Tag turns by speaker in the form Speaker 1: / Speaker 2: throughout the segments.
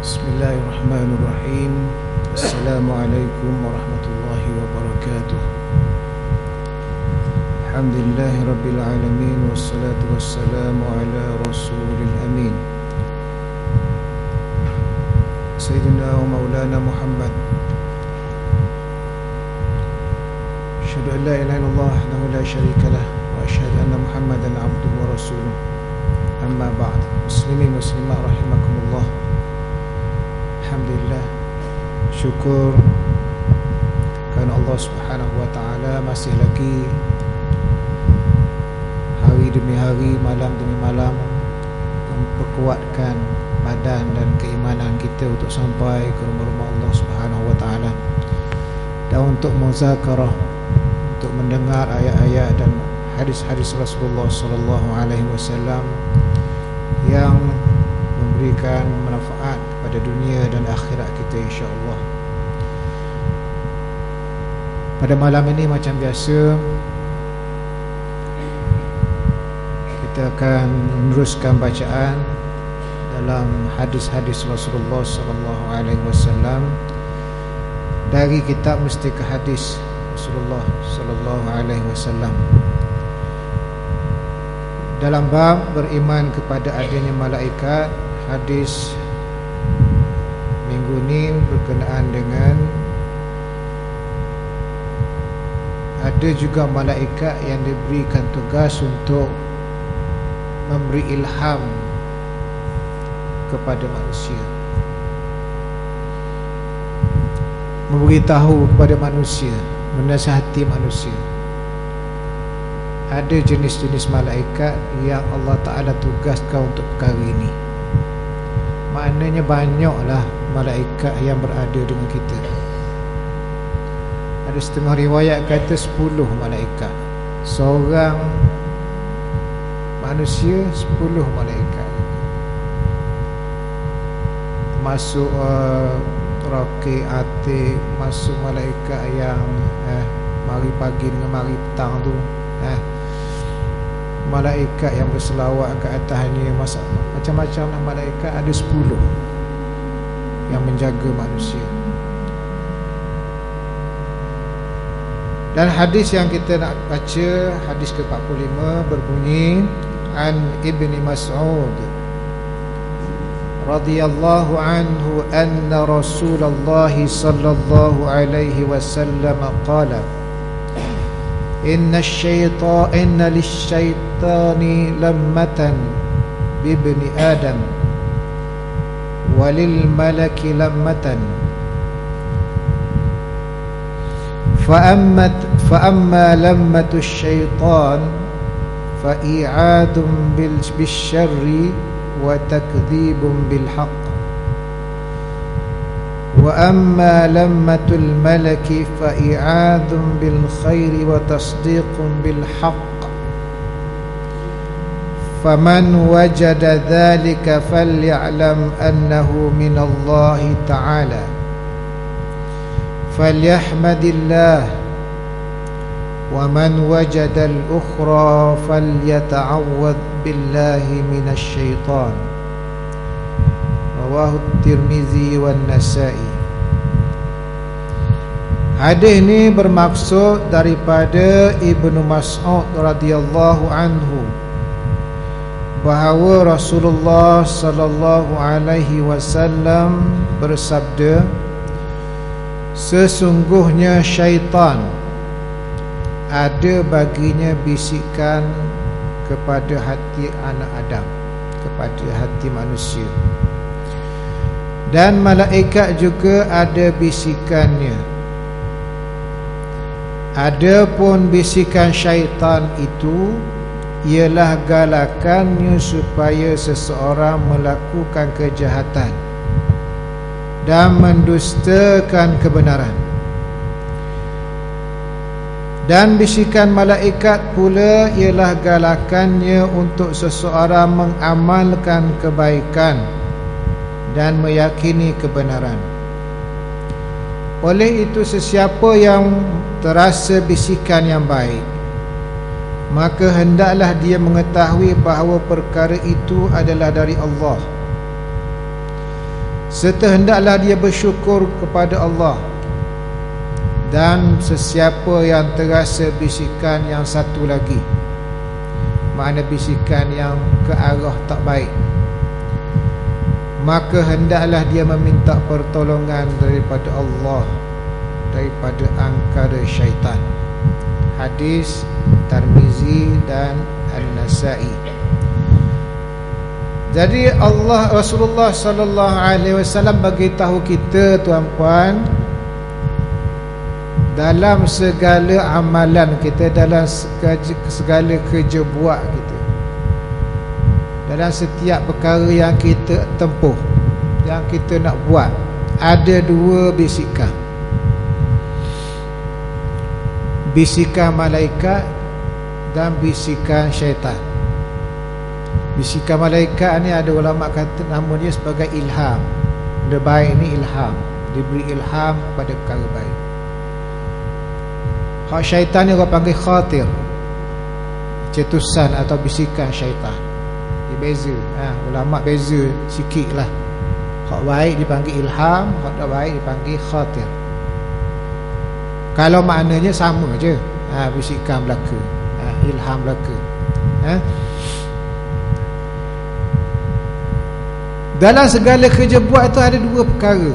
Speaker 1: Bismillahirrahmanirrahim. Assalamualaikum warahmatullahi wabarakatuh. Alhamdulillahi rabbil alamin, wassalatu wassalamu ala rasulil amin, Sayyidina wa maulana Muhammad. Asyhadu an la ilaha illallah wahdahu la syarika lah, wa asyhadu anna Muhammadan abduhu wa rasuluh. Amma ba'd. Muslimin muslimat rahimakumullah. Alhamdulillah, syukur kerana Allah Subhanahu wa taala masih lagi hari demi hari, malam demi malam memperkuatkan badan dan keimanan kita untuk sampai ke rumah-rumah Allah Subhanahu wa taala, dan untuk muzakarah, untuk mendengar ayat-ayat dan hadis-hadis Rasulullah sallallahu alaihi wasallam yang memberikan manfaat pada dunia dan akhirat kita, insya-Allah. Pada malam ini macam biasa, kita akan meneruskan bacaan dalam hadis-hadis Rasulullah sallallahu alaihi wasallam dari kitab Mustika Hadis Rasulullah sallallahu alaihi wasallam. Dalam bab beriman kepada adanya malaikat, hadis minggu ini berkenaan dengan ada juga malaikat yang diberikan tugas untuk memberi ilham kepada manusia, memberitahu kepada manusia, menasihati manusia. Ada jenis-jenis malaikat yang Allah Ta'ala tugaskan untuk perkara ini. Maknanya banyaklah malaikat yang berada dengan kita. Ada setengah riwayat kata 10 malaikat. Seorang manusia 10 malaikat. Masuk Raqib, Atid, masuk malaikat yang mari pagi dengan mari petang tu, malaikat yang berselawat ke atasnya, macam-macam malaikat. Ada 10 yang menjaga manusia. Dan hadis yang kita nak baca, hadis ke-45, berbunyi an Ibni Mas'ud radhiyallahu anhu anna Rasulullah sallallahu alaihi wasallam qala inna lisyaitani lammatan bibni Adam walil malaki lammatan fa'amma lammatu syaitan fa'i'adun bisyarri wa takdhibun bilhaq وأما لمة الملك فإعاذ بالخير وتصديق بالحق فمن وجد ذلك فليعلم أنه من الله تعالى فليحمد الله ومن وجد الأخرى فليتعوذ بالله من الشيطان Rawahu Tirmizi wan Nasa'i. Hadis ini bermaksud daripada Ibnu Mas'ud radhiyallahu anhu bahawa Rasulullah sallallahu alaihi wasallam bersabda, sesungguhnya syaitan ada baginya bisikan kepada hati anak Adam, kepada hati manusia. Dan malaikat juga ada bisikannya. Adapun bisikan syaitan itu ialah galakannya supaya seseorang melakukan kejahatan dan mendustakan kebenaran. Dan bisikan malaikat pula ialah galakannya untuk seseorang mengamalkan kebaikan dan meyakini kebenaran. Oleh itu, sesiapa yang terasa bisikan yang baik, maka hendaklah dia mengetahui bahawa perkara itu adalah dari Allah. serta hendaklah dia bersyukur kepada Allah. Dan sesiapa yang terasa bisikan yang satu lagi, makna bisikan yang ke arah tak baik, maka hendaklah dia meminta pertolongan daripada Allah daripada angkara syaitan. Hadis Tirmizi dan An-Nasa'i. Jadi Rasulullah sallallahu alaihi wasallam bagi tahu kita, tuan-puan, dalam segala amalan kita, dalam segala kerja buat kita, dalam setiap perkara yang kita tempuh, yang kita nak buat, ada dua bisikan. Bisikan malaikat dan bisikan syaitan. Bisikan malaikat ni ada ulama kata nama dia sebagai ilham. Benda baik ni ilham, diberi ilham pada perkara baik. Hak syaitan ni orang panggil khatir, cetusan atau bisikan syaitan. Dia beza, ulama beza sikit lah. Hak baik dipanggil ilham, hak tak baik dipanggil khatir. Kalau maknanya sama je, bisikan belaka, ilham belaka. Dalam segala kerja buat tu ada dua perkara.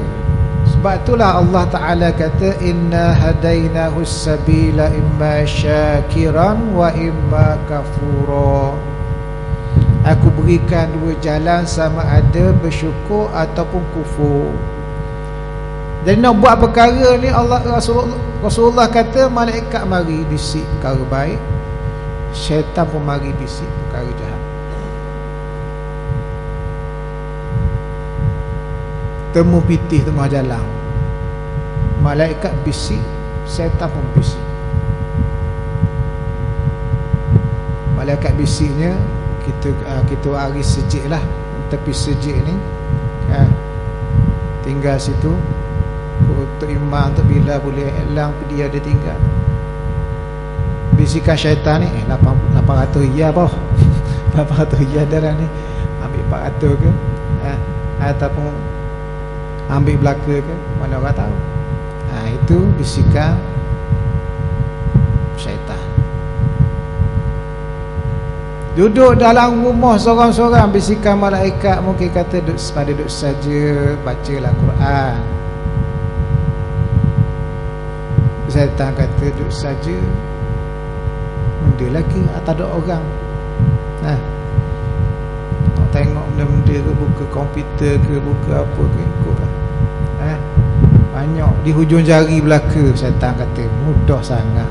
Speaker 1: Sebab itulah Allah Ta'ala kata, inna hadainahu sabila imma syakiran wa imma kafura. Aku berikan dua jalan, sama ada bersyukur ataupun kufur. Jadi nak buat perkara ni, Rasulullah kata malaikat mari bisik perkara baik, syaitan pun mari bisik perkara jahat. Temu pitih tengah jalan, malaikat bisik, syaitan pun bisik. Malaikat bisiknya kita hari sejik lah, tepi sejik ni, tinggal situ untuk imam, untuk bila boleh elang dia ada tinggal. Bisikan syaitan ni 800 riyal apa 800 riyal dalam ni, ambil 400 ke, ataupun ambil belaka ke, mana orang tahu. Itu bisikan syaitan. Duduk dalam rumah seorang-seorang, bisikan malaikat mungkin kata duduk saja, bacalah Quran. Syaitan kata duduk saja, benda lagi tak ada orang. Nak tengok benda-benda ke, buka komputer ke, buka apa ke, ikutlah. Banyak di hujung jari belaka. Syaitan kata mudah sangat.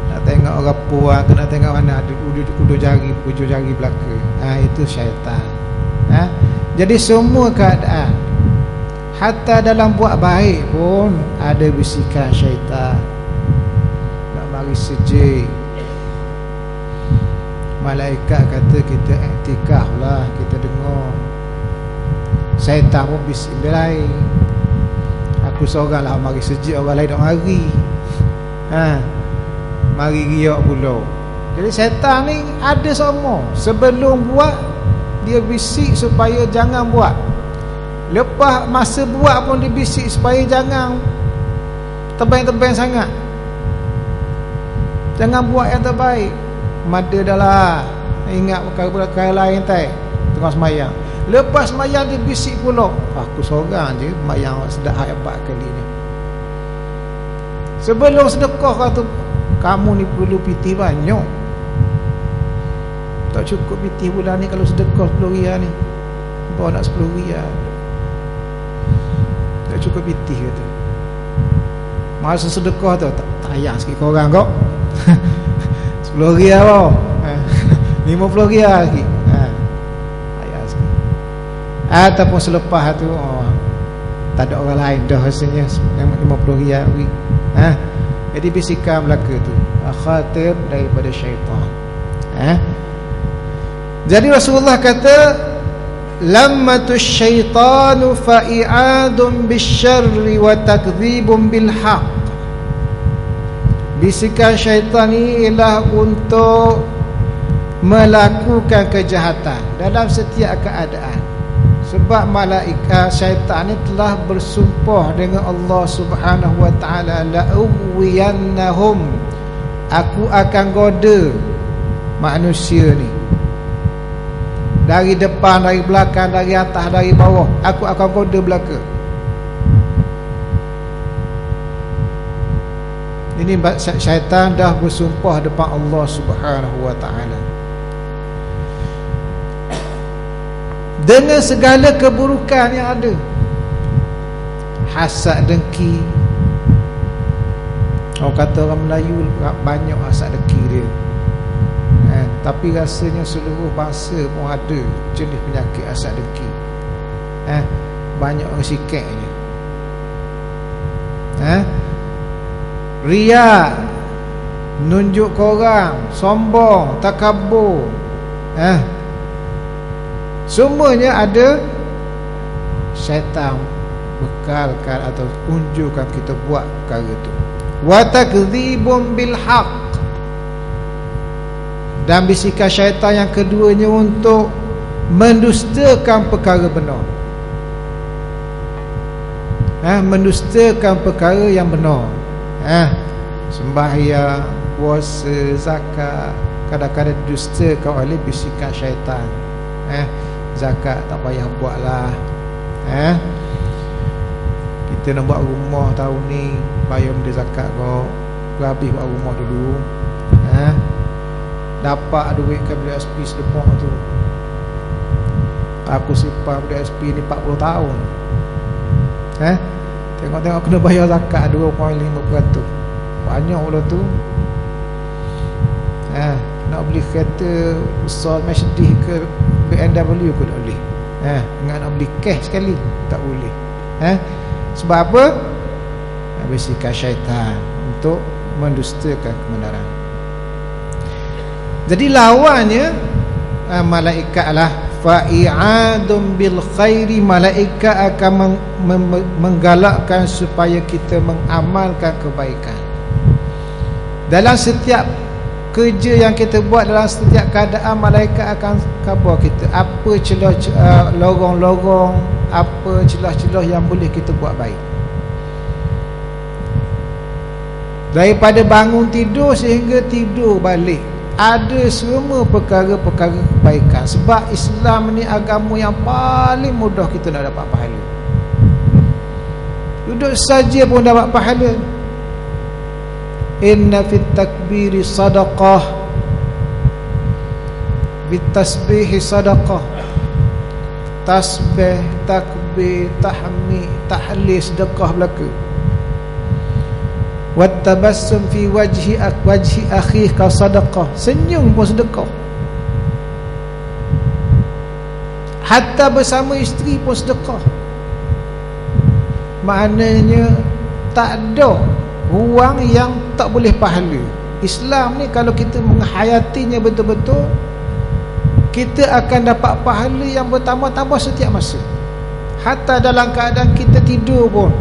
Speaker 1: Nak tengok orang puan ke, nak tengok mana ada hujung jari belaka. Itu syaitan. Jadi semua keadaan, hatta dalam buat baik pun ada bisikan syaitan nak mari sejik. Malaikat kata kita iktikaf lah, kita dengar. Syaitan pun bisik lain. Aku seorang lah mari sejik, orang lain tak mari. Mari riak pula. Jadi syaitan ni ada semua. Sebelum buat dia bisik supaya jangan buat. Lepas masa buat pun dia bisik supaya jangan tebang-tebang sangat, jangan buat yang terbaik. Mada dah lah, ingat perkara-perkara lain tengah semayang. Lepas semayang dia bisik pula, aku seorang je semayang sedap hebat kali ni. Sebelum sedekah kata, kamu ni perlu piti banyak, tak cukup piti bulan ni kalau sedekah 10 riyal ni, bawa nak 10 riyal, tak cukup piti kata. Masa sedekah tu tak tayang sikit korang kau 10 riyal tau, 50 riyal lagi, tayang sikit. Ataupun selepas tu tak ada orang lain dah rasanya 50 riyal lagi. Jadi bisikan belaka tu khatir daripada syaitan. Jadi Rasulullah kata, lammatus syaitanu fa'i'adun bisyarri wa takdzibun bil haq. Bisikan syaitan ni ialah untuk melakukan kejahatan dalam setiap keadaan. Sebab malaikat syaitan ni telah bersumpah dengan Allah Subhanahu wa taala, la uwiyannahum, aku akan goda manusia ni dari depan, dari belakang, dari atas, dari bawah. Aku akan goda belaka. Ini syaitan dah bersumpah depan Allah Subhanahu wa taala dengan segala keburukan yang ada. Hasad, dengki. Orang kata orang Melayu banyak hasad dengki dia, tapi rasanya seluruh bangsa pun ada jenis penyakit hasad dengki. Banyak orang sikatnya. Riya, nunjuk korang, sombong, takabur, semuanya ada syaitan bekalkan atau unjukkan kita buat perkara itu. Wa takdzibun bil haqq, dan bisikan syaitan yang keduanya untuk mendustakan perkara benar. Mendustakan perkara yang benar. Sembahyang, puasa, zakat kadang-kadang didustakan oleh bisikan syaitan. Zakat tak payah buatlah. Kita nak buat rumah tahun ni, bayar benda zakat kau, habis buat rumah dulu. Dapat duit ke WSP sedemok tu. Aku simpan WSP ni 40 tahun. Tengok-tengok kena bayar zakat 2.5%. Banyak pula tu. Nak beli kereta besar Mercedes ke BMW pun tak boleh. Ingat nak beli cash sekali tak boleh. Sebab apa? Bisikan syaitan untuk mendustakan kebenaran. Jadi lawannya malaikat lah. Fa'i'adun bil khairi, malaikat akan menggalakkan supaya kita mengamalkan kebaikan. Dalam setiap kerja yang kita buat, dalam setiap keadaan, malaikat akan khabar kita apa celah lorong-lorong, apa celah-celah yang boleh kita buat baik. Daripada bangun tidur sehingga tidur balik, ada semua perkara-perkara kebaikan. Sebab Islam ni agama yang paling mudah kita nak dapat pahala. Duduk saja pun dapat pahala. Inna fit takbiri sadaqah, fit tasbihi sadaqah. Tasbih, takbir, tahmid, tahlil, sedekah belaka. Wattabassum fi wajhi akhika sadaqah, senyum pun sedekah. Hatta bersama isteri pun sedekah. Maknanya tak ada ruang yang tak boleh pahala. Islam ni kalau kita menghayatinya betul-betul, kita akan dapat pahala yang bertambah-tambah setiap masa. Hatta dalam keadaan kita tidur pun,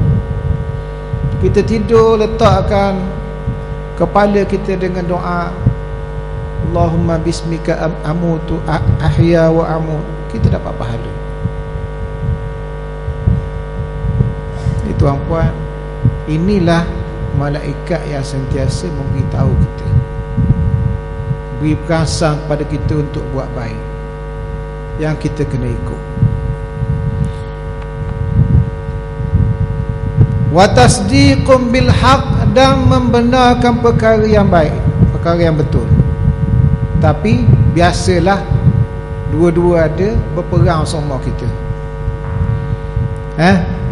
Speaker 1: kita tidur, letakkan kepala kita dengan doa, Allahumma bismika amutu ahya wa amut, kita dapat pahala. Tuan-puan, inilah malaikat yang sentiasa memberitahu kita, beri perangsang kepada kita untuk buat baik, yang kita kena ikut. Wa tasdiqum bil haq, dan membenarkan perkara yang baik, perkara yang betul. Tapi biasalah dua-dua ada, berperang sama kita.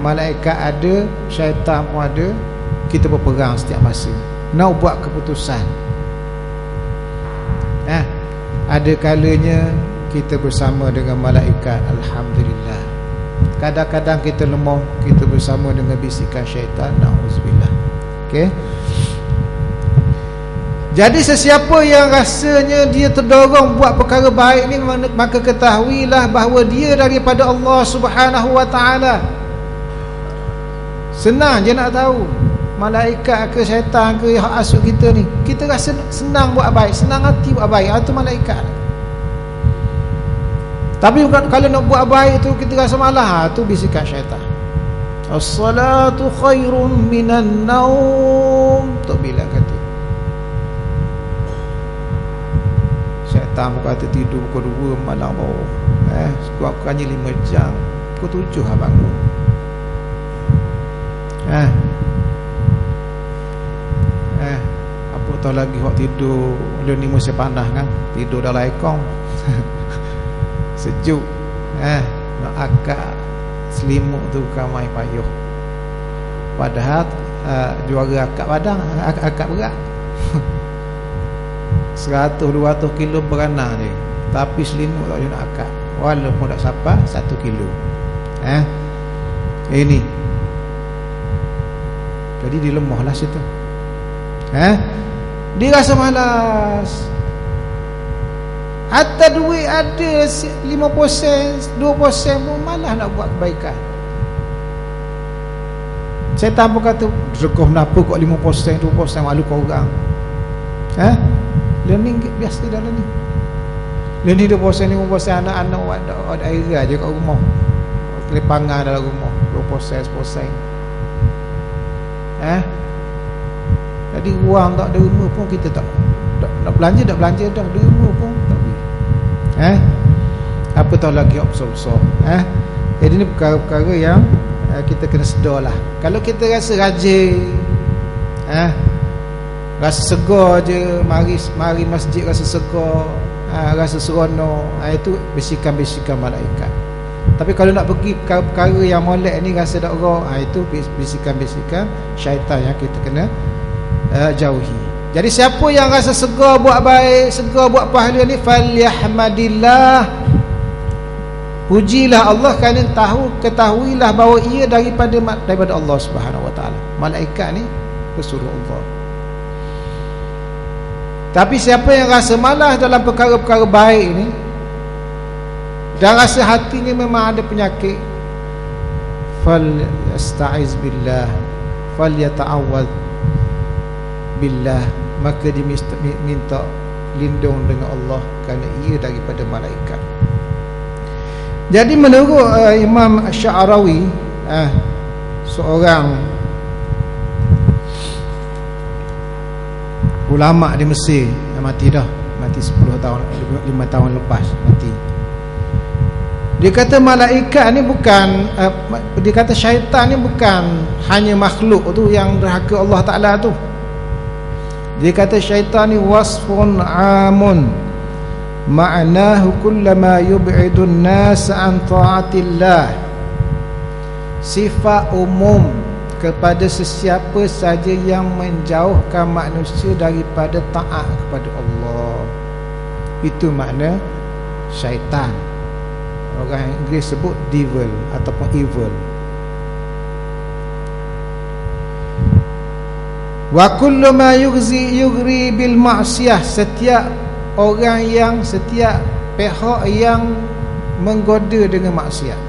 Speaker 1: Malaikat ada, syaitan pun ada, kita berperang setiap masa nak buat keputusan. Ada kalanya kita bersama dengan malaikat, alhamdulillah. Kadang-kadang kita lemah, kita bersama dengan bisikan syaitan, na'udzubillah. Okey. Jadi sesiapa yang rasanya dia terdorong buat perkara baik ni, maka ketahuilah bahawa dia daripada Allah Subhanahu wa taala. Senang je nak tahu, malaikat ke syaitan ke yang asuk kita ni. Kita rasa senang buat baik, senang hati buat baik, itu malaikat. Tapi kalau nak buat baik tu kita rasa malas, tu bisikan syaitan. As-salatu khairun minan naum. Tok bila kata. Syaitan kata tidur pukul 2 malam baru. Sekurang-kurangnya 5 jam. Pukul 7 bangun. Apa tahu lagi hok tidur dia ni musim panas kan, tidur dalam aircon. Sejuk. Nak akak selimut tu kamai payuh. Padahal juara akak padang, akak berat. 100-200 kilo beranak dia, tapi selimut tak boleh nak akak walaupun tak sampai 1 kilo. Ini jadi dia lemah lah situ. Dia rasa malas. Hatta duit ada 5%, 2% pun malah nak buat kebaikan. Saya tak apa kata rekoh kenapa kok 5%, 2% malu kau orang. Learning biasa dalam ni. Learning 2%, 5% anak-anak ada air aja kat rumah. Kelepangan dalam rumah 2%, 1%. Jadi wang tak ada rumah pun kita tak nak belanja, dah ada rumah pun tak boleh. Apa tahu lagi besar-besar. Jadi ni perkara-perkara yang kita kena sedar lah. Kalau kita rasa rajin, rasa segar je, mari masjid rasa segar, rasa seronok, itu bisikan-bisikan malaikat. Tapi kalau nak pergi perkara yang molek ni rasa tak roh, itu bisikan-bisikan syaitan yang kita kena jauhi. Jadi siapa yang rasa segar buat baik, segar buat pahala ni, falyahmadillah, pujilah Allah kerana ketahuilah bahawa ia daripada Allah Subhanahu Wa Taala. Malaikat ni pesuruh Allah. Tapi siapa yang rasa malas dalam perkara-perkara baik ni dan rasa hatinya memang ada penyakit, falyasta'iz billah, falyata'awwadz billah, maka dia minta lindung dengan Allah kerana ia daripada malaikat. Jadi menurut Imam Sya'rawi, seorang ulama di Mesir yang mati 10 tahun, 5 tahun lepas mati. Dia kata malaikat ni bukan, dia kata syaitan ni bukan hanya makhluk tu yang derhaka Allah Ta'ala tu. Dia kata syaitan ni wasfun amun, ma'nahu kullama yub'idun nas an ta'atillah, sifat umum kepada sesiapa saja yang menjauhkan manusia daripada taat kepada Allah. Itu makna syaitan. Orang Inggeris sebut devil ataupun evil. Wa kullu ma yughri bil ma'siyah, setiap orang yang, setiap pihak yang menggoda dengan maksiat.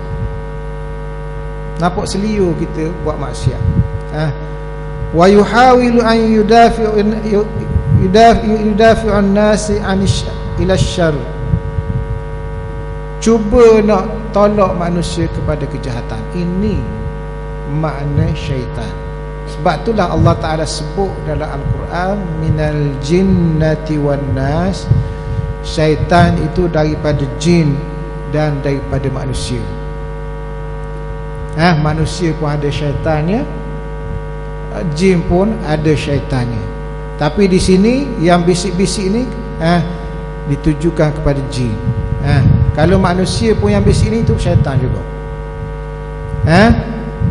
Speaker 1: Nampak seliu kita buat maksiat. Wa yuhawilu an yudafi'u an-nasi ila syarr, cuba nak tolak manusia kepada kejahatan. Ini makna syaitan. Sebab itulah Allah Ta'ala sebut dalam Al-Quran, minal jinnati wan nas, syaitan itu daripada jin dan daripada manusia. Manusia pun ada syaitannya, jin pun ada syaitannya. Tapi di sini yang bisik-bisik ni ditujukan kepada jin. Kalau manusia pun yang bisik ni, itu syaitan juga.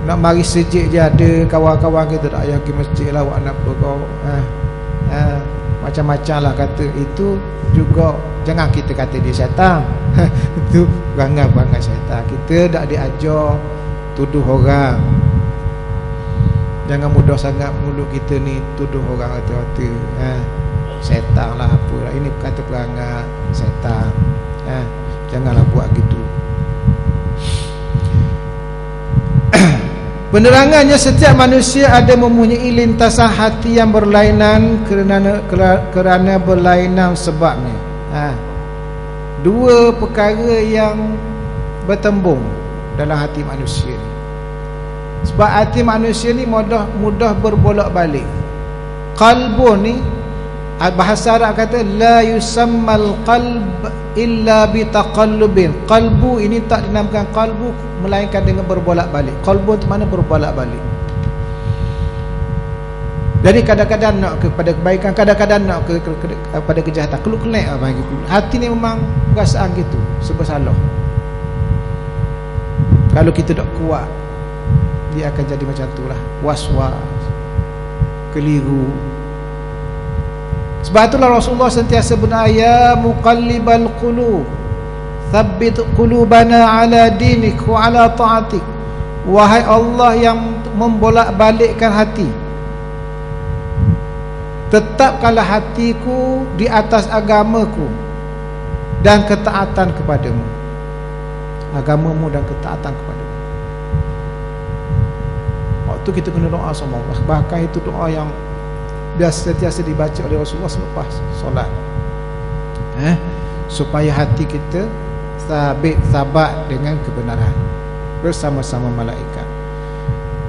Speaker 1: Nak mari sejik je ada kawan-kawan kita tak payah pergi masjid lah, awak nak apa kau, macam-macam lah kata. Itu juga jangan kita kata dia syaitan. Itu perangai-perangai syaitan. Kita tak diajar tuduh orang. Jangan mudah sangat mulut kita ni tuduh orang kata-kata syaitan lah apa lah. Ini kata perangai syaitan. Janganlah buat gitu. Penerangannya, setiap manusia ada mempunyai lintasan hati yang berlainan kerana berlainan sebabnya. dua perkara yang bertembung dalam hati manusia ni. Sebab hati manusia ni mudah berbolak-balik. Qalbun ni, bahasa Arab kata la yusammal qalb illa bitaqallubin. Qalbu ini tak dinamakan qalbu melainkan dengan berbolak-balik. Qalbu tu mana berbolak-balik. Jadi kadang-kadang nak kepada kebaikan, kadang-kadang nak kepada kejahatan. Keluk-kelek lah bagi hati ni memang perasaan gitu, serba salah. Kalau kita tak kuat, dia akan jadi macam tu lah, was-was, keliru. Sebab itulah Rasulullah sentiasa benar, ya muqallibal qulub thabbit qulubana ala dinik wa ala ta'atik. Wahai Allah yang membolak-balikkan hati, tetapkanlah hatiku di atas agamaku dan ketaatan kepadamu. Agamamu dan ketaatan kepadamu. Waktu kita kena doa sama Allah. Bahkan itu doa yang biasa sentiasa dibaca oleh Rasulullah selepas solat, supaya hati kita sabat dengan kebenaran bersama-sama malaikat.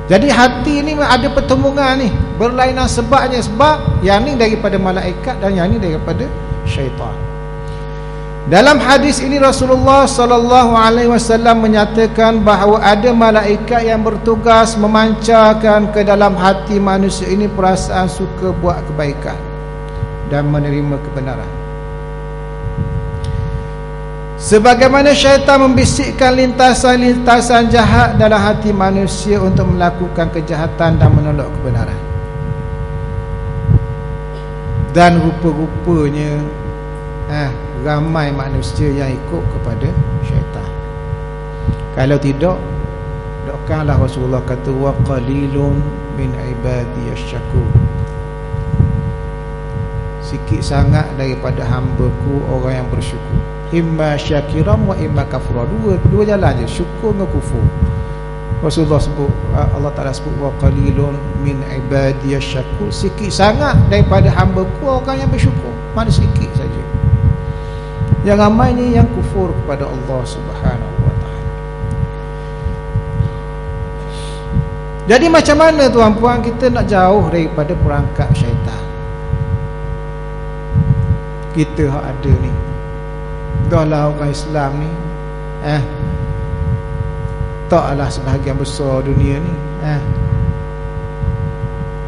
Speaker 1: Jadi hati ni ada pertemuan ni, berlainan sebabnya. Sebab yang ni daripada malaikat dan yang ni daripada syaitan. Dalam hadis ini Rasulullah sallallahu alaihi wasallam menyatakan bahawa ada malaikat yang bertugas memancarkan ke dalam hati manusia ini perasaan suka buat kebaikan dan menerima kebenaran. Sebagaimana syaitan membisikkan lintasan-lintasan jahat dalam hati manusia untuk melakukan kejahatan dan menolak kebenaran. Dan rupa-rupanya ramai manusia yang ikut kepada syaitan. Kalau tidak, dokkanlah Rasulullah kata wa qalilun min ibadiyasy syakur. Sikit sangat daripada hamba-Ku orang yang bersyukur. Imma syakiran wa imma kafura. Dua jalan je, syukur dengan kufur. Rasulullah sebut, Allah Ta'ala sebut wa qalilun min ibadiyasy syakur. Sikit sangat daripada hamba-Ku orang yang bersyukur. Mana sikit saja. Yang ramainya yang kufur kepada Allah Subhanahu wa ta'ala. Jadi macam mana tuan-puan kita nak jauh daripada perangkap syaitan? Kita hak ada ni, dah lah orang Islam ni taklah sebahagian besar dunia ni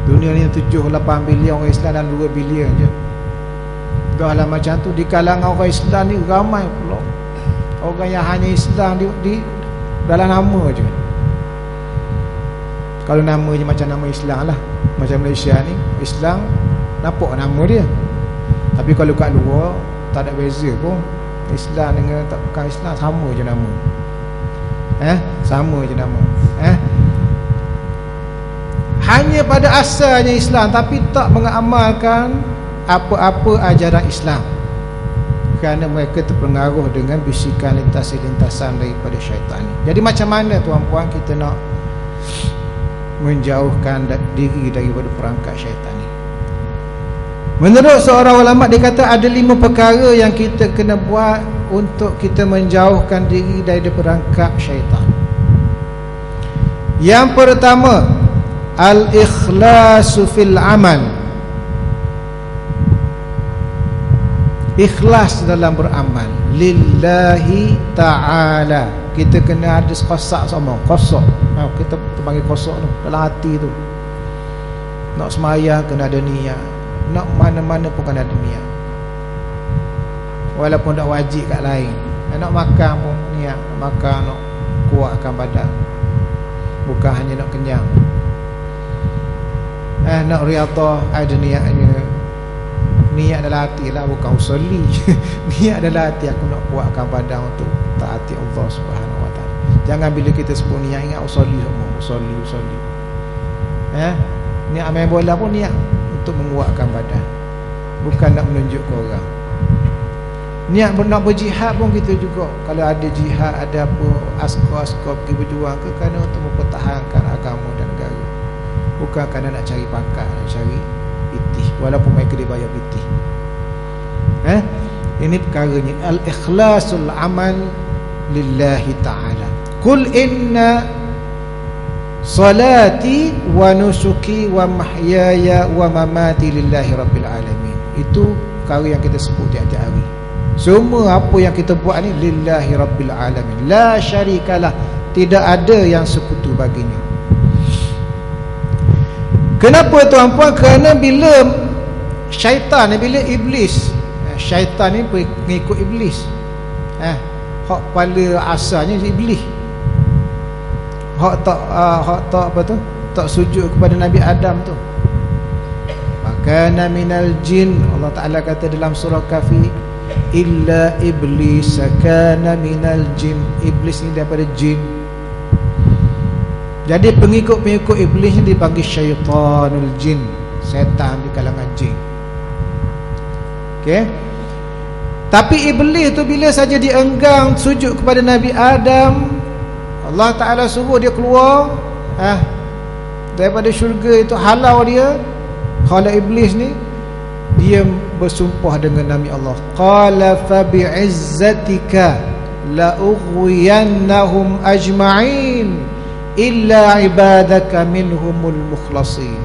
Speaker 1: dunia ni 7-8 bilion orang Islam dan 2 bilion je. Dah lah macam tu. Di kalangan orang Islam ni ramai pula orang yang hanya Islam di dalam nama je. Kalau nama je macam nama Islam lah, macam Malaysia ni Islam, nampak nama dia. Tapi kalau kat luar tak ada beza pun. Islam dengan tak bukan Islam sama je nama. Sama je nama. Hanya pada asalnya Islam tapi tak mengamalkan apa-apa ajaran Islam, kerana mereka terpengaruh dengan bisikan lintasan-lintasan daripada syaitan. Jadi macam mana tuan-puan kita nak menjauhkan diri daripada perangkap syaitan ni? Menurut seorang ulama, dia kata ada 5 perkara yang kita kena buat untuk kita menjauhkan diri daripada perangkap syaitan. Yang pertama, al-ikhlasu fil amal. Ikhlas dalam beramal lillahi ta'ala. Kita kena ada kosak sama, kosak. Kita panggil kosak tu dalam hati tu. Nak sembahyang kena ada niat, nak mana-mana pun kena ada niat. Walaupun tak wajib kat lain. Nak makan pun niat, nak makan, nak kuatkan badan, bukan hanya nak kenyang. Nak riyadhah ada niatnya. Niat dalam hati lah, bukan usolli. Niat dalam hati, aku nak kuatkan badan untuk taati Allah Subhanahu wa ta'ala. Jangan bila kita sebut niat ingat usolli semua. Usolli. Niat main bola pun niat untuk menguatkan badan, bukan nak menunjuk ke orang. Niat nak berjihad pun kita juga. Kalau ada jihad, ada apa, askar pergi berjuang ke, kerana untuk mempertahankan agama dan negara, bukan kerana nak cari pangkat, nak cari pitih, walaupun mereka dibayar pitih. Ini perkaranya, al-ikhlasul amal lillahi ta'ala. Qul inna salati wa nusuki wa mahyaya wa mamati lillahi rabbil alamin. Itu perkara yang kita sebut tiap-tiap hari. Semua apa yang kita buat ni lillahi rabbil alamin, la syarikalah, tidak ada yang sekutu baginya. Kenapa tuan-puan? Kerana bila syaitan ni, bila iblis, syaitan ni pengikut iblis, hak kepala asalnya iblis, hak tak apa tu, tak sujud kepada Nabi Adam tu, makana minal jin. Allah Ta'ala kata dalam surah Kahfi, illa iblis kana minal jin. Iblis ni daripada jin. Jadi pengikut-pengikut iblis ni dipanggil syaitanul jin, setan di kalangan jin. Okey. Tapi iblis tu bila saja dia enggan sujud kepada Nabi Adam, Allah Ta'ala suruh dia keluar daripada syurga itu, halau dia. Kalau iblis ni, dia bersumpah dengan Nabi Allah, qala fa bi'izzatika la ughwiyannahum ajma'in illa ibadaka minhumul mukhlasin.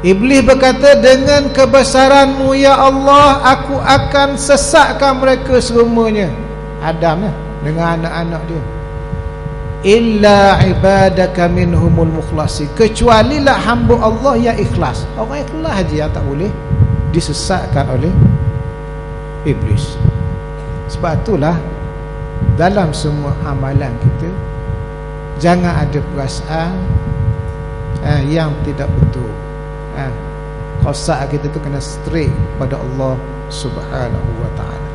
Speaker 1: Iblis berkata, dengan kebesaranmu ya Allah, aku akan sesatkan mereka semuanya, Adam dengan anak-anak dia, illa ibadaka minhumul mukhlasin, kecualilah hamba Allah yang ikhlas. Orang ikhlas aja yang tak boleh disesatkan oleh iblis. Sebab itulah dalam semua amalan kita jangan ada perasaan yang tidak betul. Qasad kita tu kena straight pada Allah Subhanahu wa ta'ala.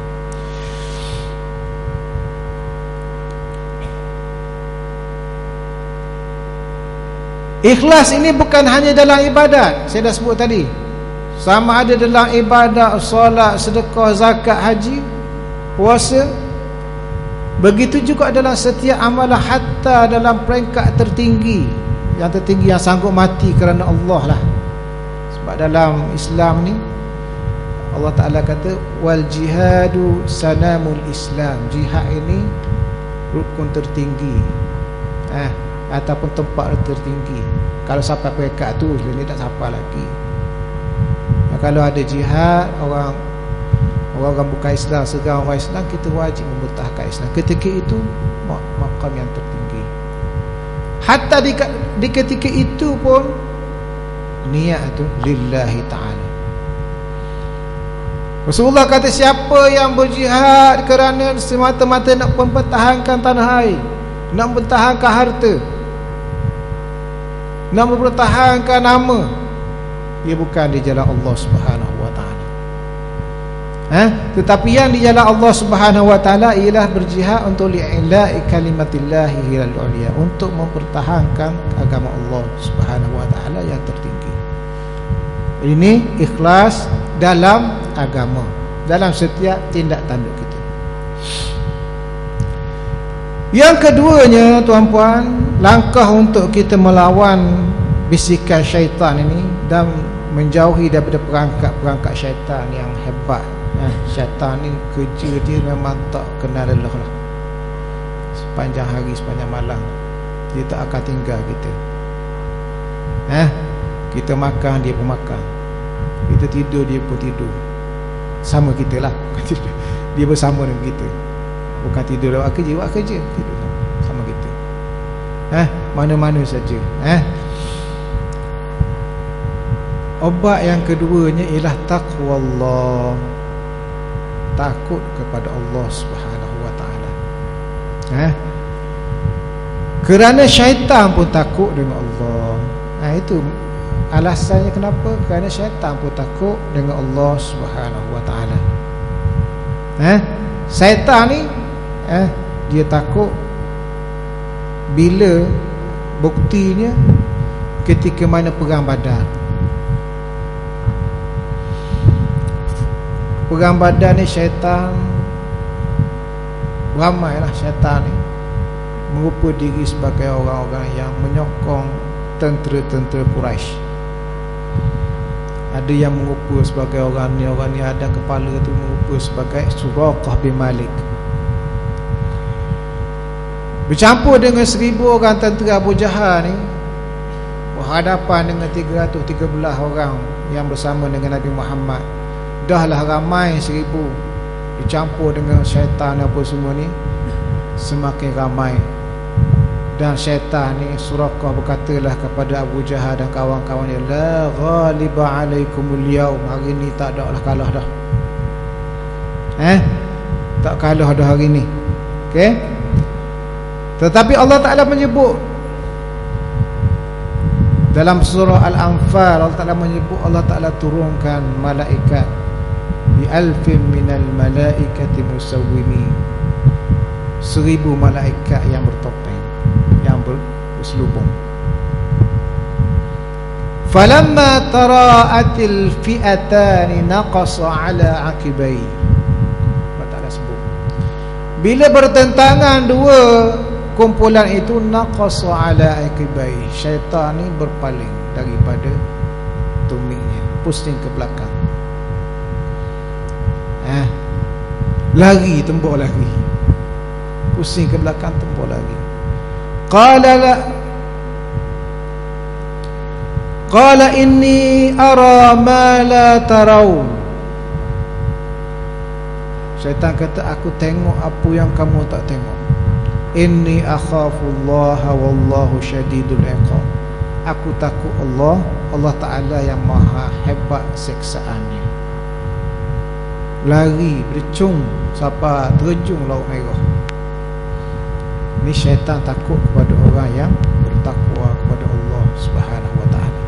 Speaker 1: Ikhlas ini bukan hanya dalam ibadat, saya dah sebut tadi, sama ada dalam ibadat, solat, sedekah, zakat, haji, puasa. Begitu juga dalam setiap amalan, hatta dalam peringkat tertinggi, yang tertinggi, yang sanggup mati kerana Allah lah. Sebab dalam Islam ni Allah Ta'ala kata, wal jihadu sanamul Islam. Jihad ini rukun tertinggi, ataupun tempat tertinggi. Kalau sampai peringkat tu, dia tak sampai lagi. Kalau ada jihad, orang bukan Islam, sekarang orang Islam, kita wajib mempertahankan Islam. Ketika itu maqam yang tertinggi. Hatta di ketika itu pun niat itu lillahi ta'ala. Rasulullah kata, siapa yang berjihad kerana semata-mata nak mempertahankan tanah air, nak mempertahankan harta, nak mempertahankan nama, dia bukan di jalan Allah Subhanahu wa ta'ala. Tetapi yang di jalan Allah Subhanahu wa ta'ala ialah berjihad untuk li'ila'i kalimatillahi hilal uliya, untuk mempertahankan agama Allah Subhanahu wa ta'ala yang tertinggi. Ini ikhlas dalam agama, dalam setiap tindak tanduk kita. Yang keduanya, tuan-puan, langkah untuk kita melawan bisikan syaitan ini dan menjauhi daripada perangkap-perangkap syaitan yang hebat. Syaitan ni kerja dia memang tak kenal lelah lah. Sepanjang hari, sepanjang malam, dia tak akan tinggal kita. Kita makan, dia pun makan. Kita tidur, dia pun tidur. Sama kita lah. Dia bersama dengan kita. Bukan tidur lewat kerja, tidur sama kita. Mana-mana saja. Obat yang keduanya ialah taqwallah, takut kepada Allah Subhanahu wa ta'ala. Kerana syaitan pun takut dengan Allah. Itu alasannya kenapa? Kerana syaitan pun takut dengan Allah Subhanahu wa ta'ala. Syaitan ni dia takut bila buktinya ketika mana perang Badar. Perang Badar ni syaitan ramailah. Syaitan ni merupa diri sebagai orang-orang yang menyokong tentera-tentera Quraisy. Ada yang mengupa sebagai orang ni ada kepala tu mengupa sebagai Suraqah bin Malik. Bercampur dengan 1000 orang tentera Abu Jahal ni, berhadapan dengan 313 orang yang bersama dengan Nabi Muhammad. Dahlah ramai 1000, dicampur dengan syaitan apa semua ni, semakin ramai. Dan syaitan ni, Suraqah berkatalah kepada Abu Jahal dan kawan-kawannya, la ghaliba alaikumul yaum, hari ni tak ada lah kalah dah. Tak kalah dah hari ni. Okey. Tetapi Allah Ta'ala menyebut dalam surah Al-Anfal, Allah Ta'ala menyebut, Allah Ta'ala turunkan malaikat bi alfin minal malaikati musawwimin, 1000 malaikat yang bertopeng, yang berselubung. Falamma tara'atil fi'atani naqasa ala aqibai, Allah Ta'ala sebut, bila bertentangan dua kumpulan itu, naqasa ala aqibai, syaitan ni berpaling daripada tumiknya, pusing ke belakang. Lari, tembok lagi, pusing ke belakang, tembok lagi. Qala inni ara ma la tarawun, syaitan kata, aku tengok apa yang kamu tak tengok. Inni akhafullaha wallahu syadidul iqab, aku takut Allah, Allah Ta'ala yang maha hebat seksaannya. Lari, bercung sampai terjun Laut Merah. Ni syaitan takut kepada orang yang bertakwa kepada Allah Subhanahu wa ta'ala.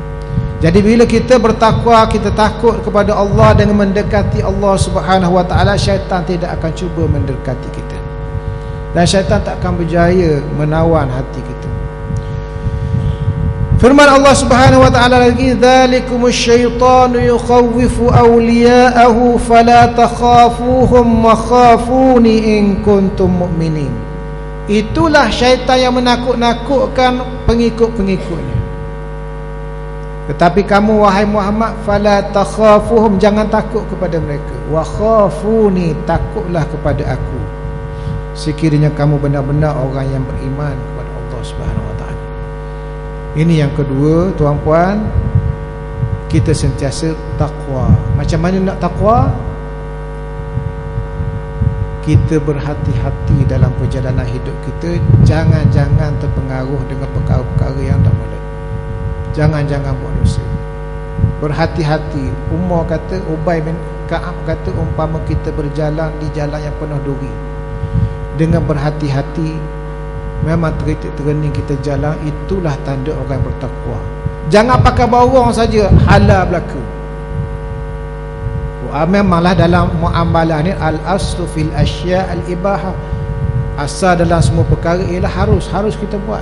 Speaker 1: Jadi bila kita bertakwa, kita takut kepada Allah dengan mendekati Allah Subhanahu wa ta'ala, syaitan tidak akan cuba mendekati kita, dan syaitan tak akan berjaya menawan hati kita. Firman Allah Subhanahu wa ta'ala lagi, dzalikumus syaitanu yukhawwifu awliya'ahu fala takhafuhum wa khafuni in kuntum mu'minin. Itulah syaitan yang menakut-nakutkan pengikut-pengikutnya. Tetapi kamu wahai Muhammad, fala takhafuhum, jangan takut kepada mereka, wa khafuni, takutlah kepada aku, sekiranya kamu benar-benar orang yang beriman kepada Allah Subhanahu wa ta'ala. Ini yang kedua, tuan-puan, kita sentiasa takwa. Macam mana nak takwa? Kita berhati-hati dalam perjalanan hidup kita. Jangan-jangan terpengaruh dengan perkara-perkara yang tak boleh. Jangan-jangan buat dosa. Berhati-hati. Umar kata, Ubay bin Ka'ab kata, umpama kita berjalan di jalan yang penuh duri, dengan berhati-hati, memang teritik-terening kita jalan, itulah tanda orang bertakwa. Jangan pakai bawang saja, halal belaka. Memanglah dalam muamalah ni, al-aslu fil asya' al-ibahah, asal dalam semua perkara ialah harus kita buat.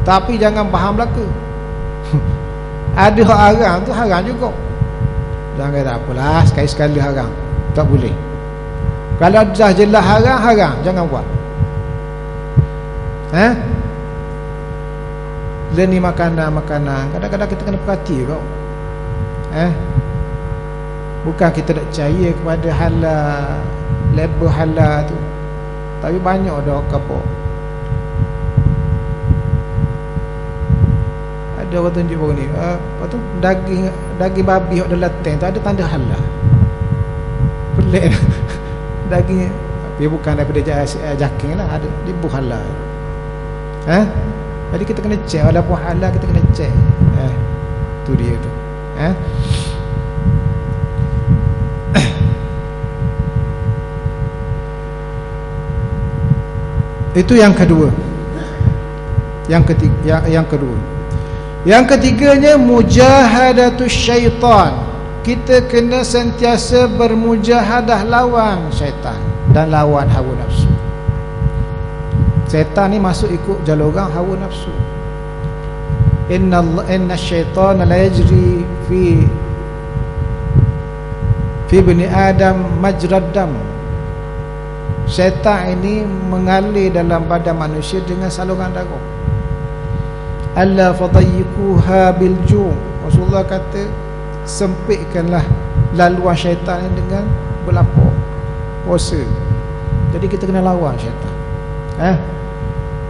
Speaker 1: Tapi jangan faham belaka. Ada hak haram tu haram juga. Jangan kata apalah, sekali-sekala haram, tak boleh. Kalau dah jelas haram, jangan buat. Ni makanan kadang-kadang kita kena perhati kau. Bukan kita nak percaya kepada halal, label halal tu, tapi banyak dah kapok. Ada orang tunjuk baru ni, apa tu, daging babi yang ada lateng tu ada tanda halal. Pelik. Daging, tapi bukan daripada jaking lah, ada dibuh halal. Jadi kita kena cek, walaupun halal kita kena cek. Tu dia tu. Itu yang kedua. Yang ketiga, yang kedua. Yang ketiganya, mujahadatus syaitan. Kita kena sentiasa bermujahadah lawan syaitan dan lawan hawa nafsu. Syaitan ni masuk ikut jaluran hawa nafsu. Inna syaitana la yajri fi bani Adam majrad dam. Syaitan ini mengalir dalam badan manusia dengan saluran darah. Alla fadayikuha bil ju'. Rasulullah kata, sempitkanlah laluan syaitan dengan berlapar puasa. Jadi kita kena lawan syaitan.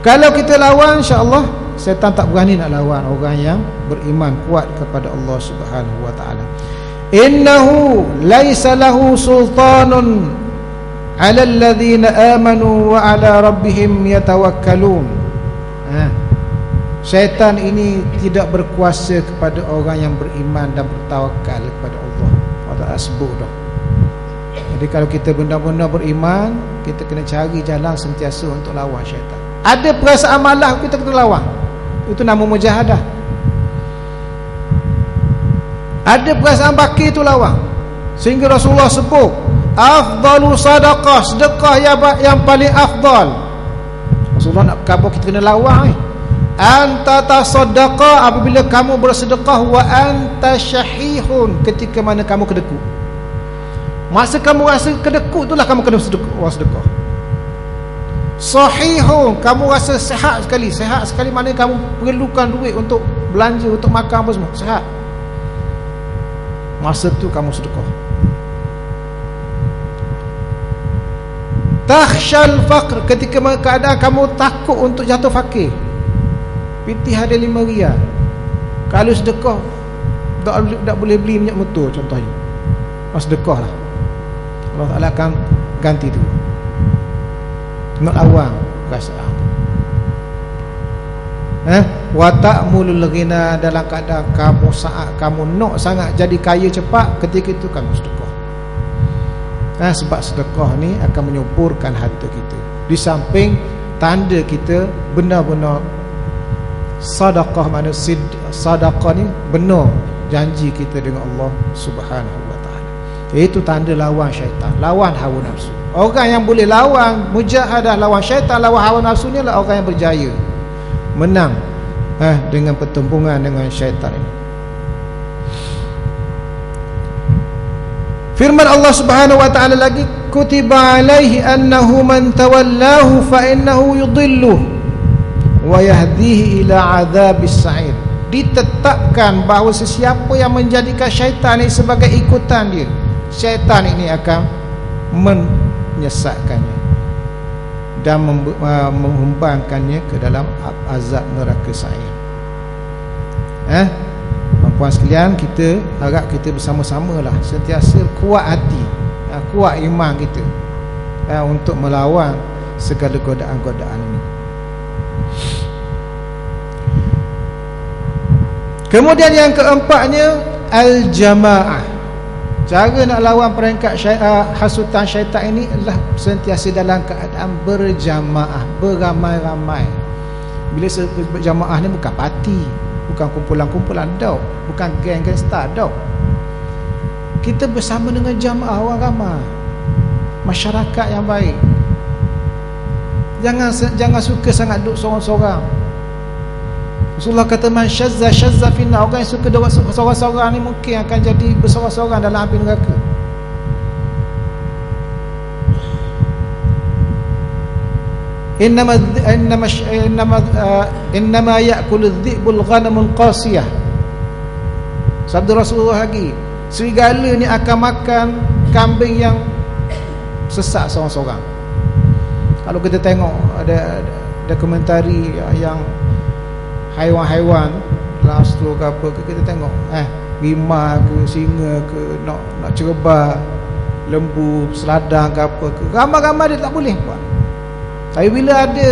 Speaker 1: Kalau kita lawan, insya-Allah syaitan tak berani nak lawan orang yang beriman kuat kepada Allah Subhanahu wa taala. Innahu laisa lahu sultanun 'ala alladhina amanu wa 'ala rabbihim yatawakkalun. Syaitan ini tidak berkuasa kepada orang yang beriman dan bertawakal kepada Allah. Allah sebut dah. Jadi kalau kita benar-benar beriman, kita kena cari jalan sentiasa untuk lawan syaitan. Ada perasaan malas, kita kena lawan. Itu nama mujahadah. Ada perasaan baki, itu lawan. Sehingga Rasulullah sebut afdalu sadaqah, sedekah yang paling afdal. Rasulullah nak khabar kita kena lawan. Anta tasaddaqa, apabila kamu bersedekah, wa anta syahihun, ketika mana kamu kedekut. Masa kamu rasa kedekut, itulah kamu kena sedekah. Sahihun, kamu rasa sihat sekali. Sihat sekali mana kamu perlukan duit untuk belanja, untuk makan apa semua, sihat. Masa tu kamu sedekah. Takhshal faqr, ketika keadaan kamu takut untuk jatuh fakir. Pitih ada 5 riyal. Kalau sedekah tak boleh beli minyak motor contohnya. Sedekah lah, Allah Ta'ala akan ganti tu. Nak awang perasaan. Wa ta'mulul ghina, dalam keadaan kamu nak sangat jadi kaya cepat, ketika itu kamu sedekah. Sebab sedekah ni akan menyuburkan harta kita. Di samping tanda kita benar-benar sedekah, mana sedekah ni benar janji kita dengan Allah Subhanahu wa taala. Itu tanda lawan syaitan, lawan hawa nafsu. Orang yang boleh lawan mujahadah, lawan syaitan, lawan hawa nafsu ni adalah orang yang berjaya menang dengan pertempuran dengan syaitan ini. Firman Allah Subhanahu wa taala lagi, kutiba alaihi annahu man tawallahu fa innahu yudhilluhu wa yahdihi ila adzabis sa'ir. Ditetapkan bahawa sesiapa yang menjadikan syaitan ini sebagai ikutan dia, syaitan ini akan menyesatkannya dan menghembangkannya ke dalam azab neraka sa'ir. Puan sekalian, kita harap kita bersama-samalah sentiasa kuat hati, kuat iman kita untuk melawan segala godaan-godaan ini. Kemudian yang keempatnya, al-jamaah. Cara nak lawan perangkap hasutan syaitan ini adalah sentiasa dalam keadaan berjamaah, beramai-ramai. Bila berjamaah ni bukan parti, bukan kumpulan-kumpulan dah, bukan geng-gangster dah. Kita bersama dengan jamaah orang ramai, masyarakat yang baik. Jangan suka sangat duduk sorang-sorang. Rasulullah kata, man syazza finna, orang yang suka duduk sorang-sorang ni mungkin akan jadi bersorang-sorang dalam api neraka. Innama ya'kulu dhi'bul ghanamul qasiyah. Sabda Rasulullah lagi, serigala ni akan makan kambing yang sesat sorang-sorang. Kalau kita tengok ada komentari yang haiwan-haiwan laslo ke apa ke, kita tengok rimau ke, singa ke, nak cerebah, lembu, seladang ke apa ke, ramai-ramai dia tak boleh buat. Tapi bila ada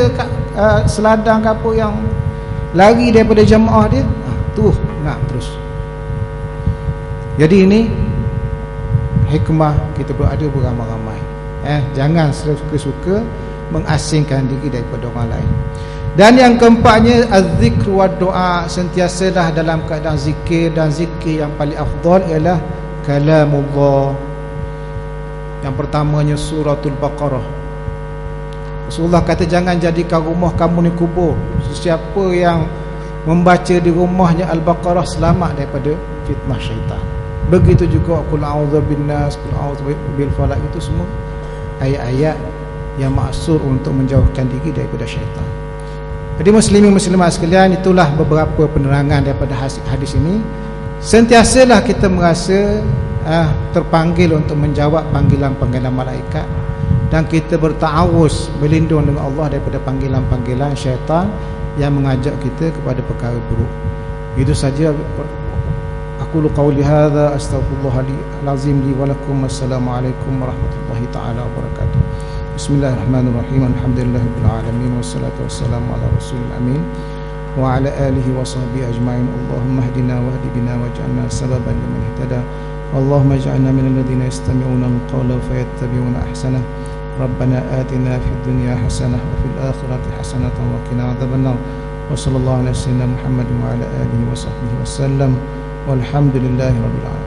Speaker 1: seladang ke apa yang lari daripada jemaah dia, tu nak terus. Jadi ini hikmah kita berada beramai-ramai. Jangan suka-suka mengasingkan diri daripada orang lain. Dan yang keempatnya, az-zikr wa doa, sentiasalah dalam keadaan zikir, dan zikir yang paling afdal ialah kalamullah. Yang pertamanya suratul Baqarah. Rasulullah kata, jangan jadikan rumah kamu ni kubur. Sesiapa yang membaca di rumahnya Al-Baqarah selamat daripada fitnah syaitan. Begitu juga qul a'udzu binnas, qul a'udzu bil falaq, itu semua ayat-ayat yang maksud untuk menjauhkan diri daripada syaitan. Jadi muslimin muslimat sekalian, itulah beberapa penerangan daripada hadis ini. Sentiasalah kita merasa terpanggil untuk menjawab panggilan-panggilan malaikat, dan kita berta'awuz, berlindung dengan Allah daripada panggilan-panggilan syaitan yang mengajak kita kepada perkara buruk. Itu saja. Aqulu qawli hadza astaghfirullahal azim li wa lakum. Wassalamualaikum warahmatullahi taala wabarakatuh. Bismillahirrahmanirrahim. Alhamdulillahirabbil alamin wassalatu wassalamu ala rasulil amin wa ala alihi wa sahbihi ajma'in. Allahumma hdina wahdi bina waj'alna sababan liman ihtada. Allahumma ij'alna minal ladzina yastami'una al-qawla fayattabi'una ahsanah. Rabbana atina fid dunya hasanah wa fil akhirati hasanah wa qina adzabannar. Wa sallallahu ala sayyidina Muhammad wa ala alihi wa sahbihi wasallam. Walhamdulillahi rabbil alamin.